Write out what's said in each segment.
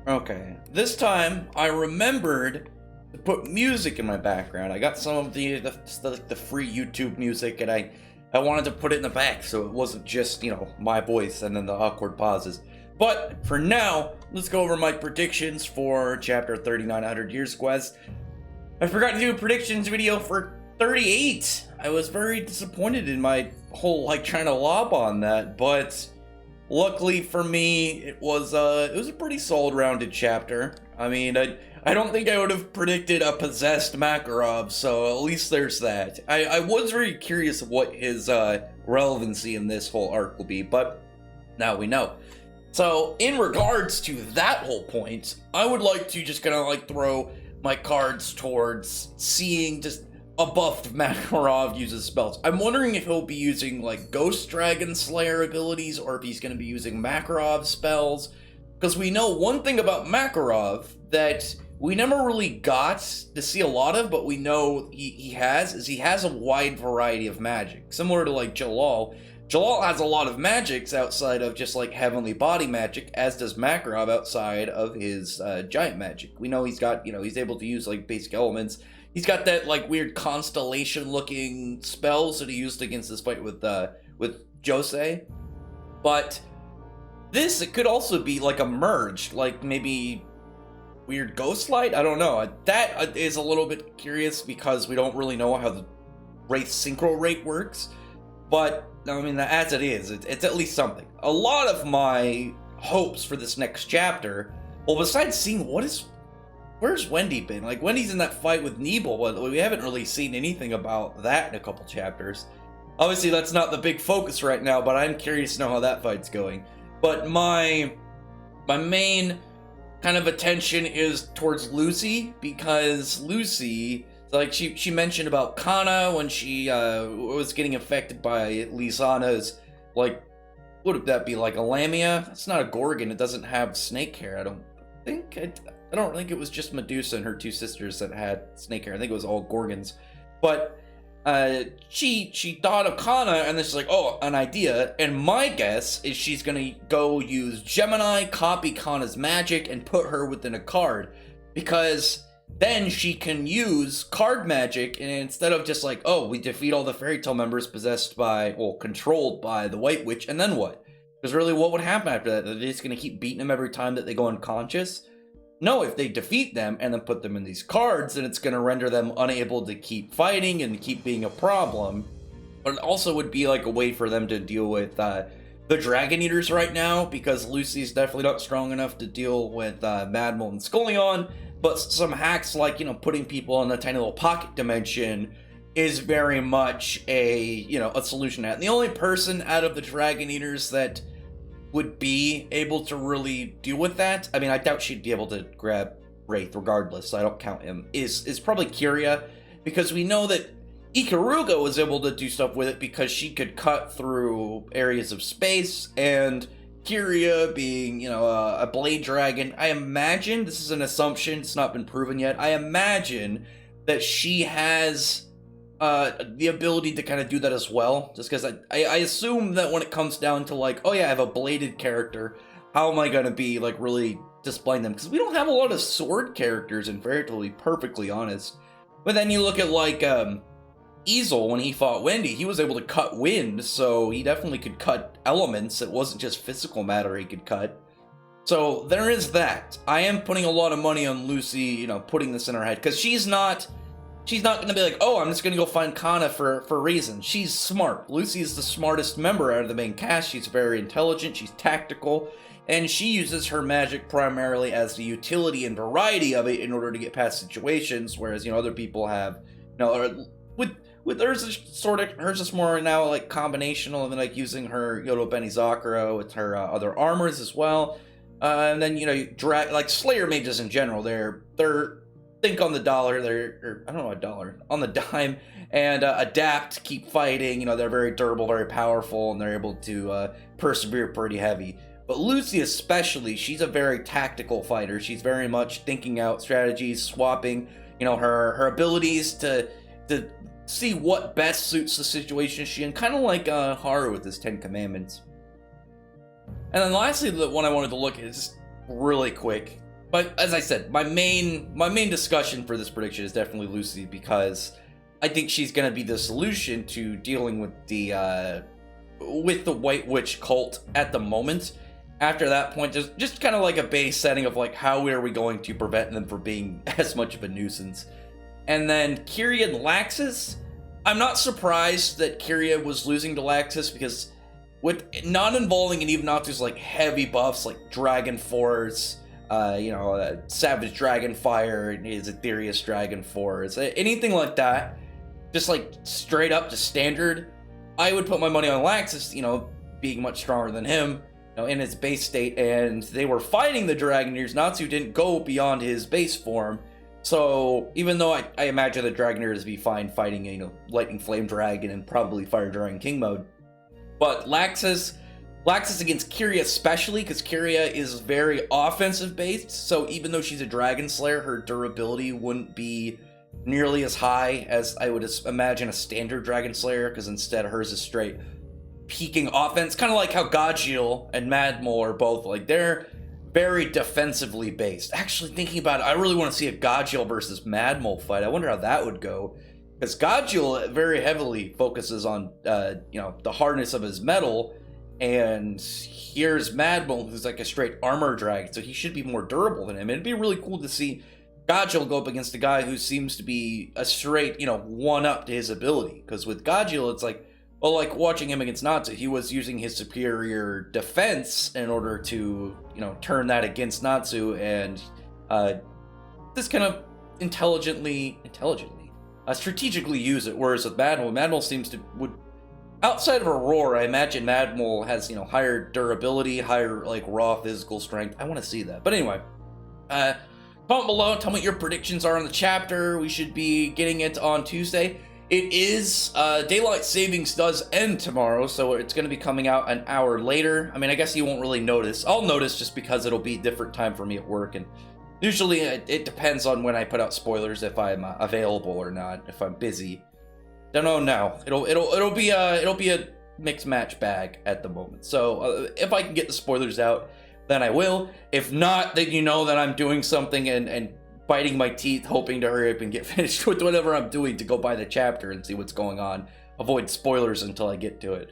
Okay. This time, I remembered to put music in my background. I got some of the free YouTube music, and I wanted to put it in the back so it wasn't just, my voice and then the awkward pauses. But for now, let's go over my predictions for Chapter 3900 Years Quest. I forgot to do a predictions video for 38. I was very disappointed in my whole, trying to lob on that, but luckily for me, it was a pretty solid rounded chapter. I mean, I don't think I would have predicted a possessed Makarov, so at least there's that. I was very curious of what his relevancy in this whole arc will be, but now we know. So, in regards to that whole point, I would like to just kind of throw my cards towards seeing just a buffed Makarov uses spells. I'm wondering if he'll be using Ghost Dragon Slayer abilities or if he's going to be using Makarov spells. Because we know one thing about Makarov that we never really got to see a lot of, but we know he has a wide variety of magic. Similar to Jalal. Jalal has a lot of magics outside of just heavenly body magic, as does Makarov outside of his giant magic. We know he's got, he's able to use basic elements. He's got that weird constellation looking spells that he used against this fight with Josei. But it could also be a merged, maybe weird ghost light? I don't know. That is a little bit curious because we don't really know how the Wraith synchro rate works. But I mean, as it is, it's at least something. A lot of my hopes for this next chapter, well, besides seeing where's Wendy been? Wendy's in that fight with Nebel, but we haven't really seen anything about that in a couple chapters. Obviously, that's not the big focus right now, but I'm curious to know how that fight's going. But my main kind of attention is towards Lucy, because Lucy, she mentioned about Kana when she was getting affected by Lisana's, would that be a Lamia? It's not a Gorgon, it doesn't have snake hair, I don't think. I don't think it was just Medusa and her two sisters that had snake hair. I think it was all Gorgons. But she thought of Kana, and then she's an idea. And my guess is she's gonna go use Gemini, copy Kana's magic, and put her within a card. Because then she can use card magic, and instead of just we defeat all the Fairy Tail members possessed by, controlled by the White Witch, and then what? Because really, what would happen after that? Are they just gonna keep beating them every time that they go unconscious? No, if they defeat them and then put them in these cards, then it's going to render them unable to keep fighting and keep being a problem. But it also would be a way for them to deal with the Dragon Eaters right now, because Lucy's definitely not strong enough to deal with Madmel and Skullion. But some hacks putting people in a tiny little pocket dimension is very much a solution to that. And the only person out of the Dragon Eaters that would be able to really deal with that, I mean, I doubt she'd be able to grab Wraith regardless, so I don't count him, is probably Kyria, because we know that Ikaruga was able to do stuff with it because she could cut through areas of space, and Kyria being, a blade dragon, I imagine, this is an assumption, it's not been proven yet, I imagine that she has the ability to kind of do that as well, just because I assume that when it comes down to oh yeah, I have a bladed character, how am I going to be really displaying them? Because we don't have a lot of sword characters in Fairy Tail, to be perfectly honest. But then you look at Easel, when he fought Wendy, he was able to cut wind, so he definitely could cut elements. It wasn't just physical matter he could cut. So there is that. I am putting a lot of money on Lucy, putting this in her head, because she's not going to be I'm just going to go find Kana for a reason. She's smart. Lucy is the smartest member out of the main cast. She's very intelligent, she's tactical, and she uses her magic primarily as the utility and variety of it in order to get past situations, whereas, other people have, with hers is more now combinational, and then using her Yodo Benizakura with her other armors as well. And then, Slayer mages in general, they're think on the dollar, on the dime, and adapt, keep fighting. They're very durable, very powerful, and they're able to persevere pretty heavy. But Lucy especially, she's a very tactical fighter. She's very much thinking out strategies, swapping, her abilities to see what best suits the situation she's in, kind of like Haru with his 10 Commandments. And then lastly, the one I wanted to look at is just really quick. But as I said, my main discussion for this prediction is definitely Lucy, because I think she's gonna be the solution to dealing with the White Witch cult at the moment. After that point, just kind of like a base setting of like how are we going to prevent them from being as much of a nuisance. And then Kiria and Laxus, I'm not surprised that Kiria was losing to Laxus, because with not involving any of Natsu's like heavy buffs like Dragon Force, Savage Dragon Fire, his Ethereus Dragon Force, anything like that, just like straight up to standard, I would put my money on Laxus, being much stronger than him, in his base state, and they were fighting the Dragoneers. Natsu didn't go beyond his base form, so even though I imagine the Dragoneers be fine fighting, Lightning Flame Dragon and probably Fire Dragon King mode, but Laxus against Kiria especially, because Kiria is very offensive based, so even though she's a Dragon Slayer, her durability wouldn't be nearly as high as I would imagine a standard Dragon Slayer, because instead hers is straight peaking offense, kind of like how Gajeel and Mad Mole are both, like, they're very defensively based. Actually, thinking about it, I really want to see a Gajeel versus Mad Mole fight. I wonder how that would go, because Gajeel very heavily focuses on, the hardness of his metal, and here's Mad Mole, who's like a straight armor dragon, so he should be more durable than him. It'd be really cool to see Gajeel go up against a guy who seems to be a straight, one-up to his ability. Because with Gajeel, it's like, well, like watching him against Natsu, he was using his superior defense in order to, turn that against Natsu, and this kind of strategically use it. Whereas with Mad Mole seems to outside of Aurora, I imagine Mad Mole has, higher durability, higher, like, raw physical strength. I want to see that. But anyway, comment below, tell me what your predictions are on the chapter. We should be getting it on Tuesday. It is, Daylight Savings does end tomorrow, so it's going to be coming out an hour later. I mean, I guess you won't really notice. I'll notice just because it'll be different time for me at work, and usually it depends on when I put out spoilers, if I'm available or not, if I'm busy. Don't know now. It'll be a mixed match bag at the moment. So if I can get the spoilers out, then I will. If not, then you know that I'm doing something and biting my teeth, hoping to hurry up and get finished with whatever I'm doing to go buy the chapter and see what's going on. Avoid spoilers until I get to it.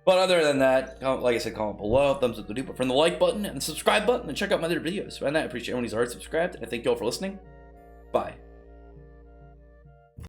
But other than that, like I said, comment below, thumbs up the dude, from the like button and the subscribe button, and check out my other videos. And I appreciate everyone who's already subscribed, and I thank you all for listening. Bye.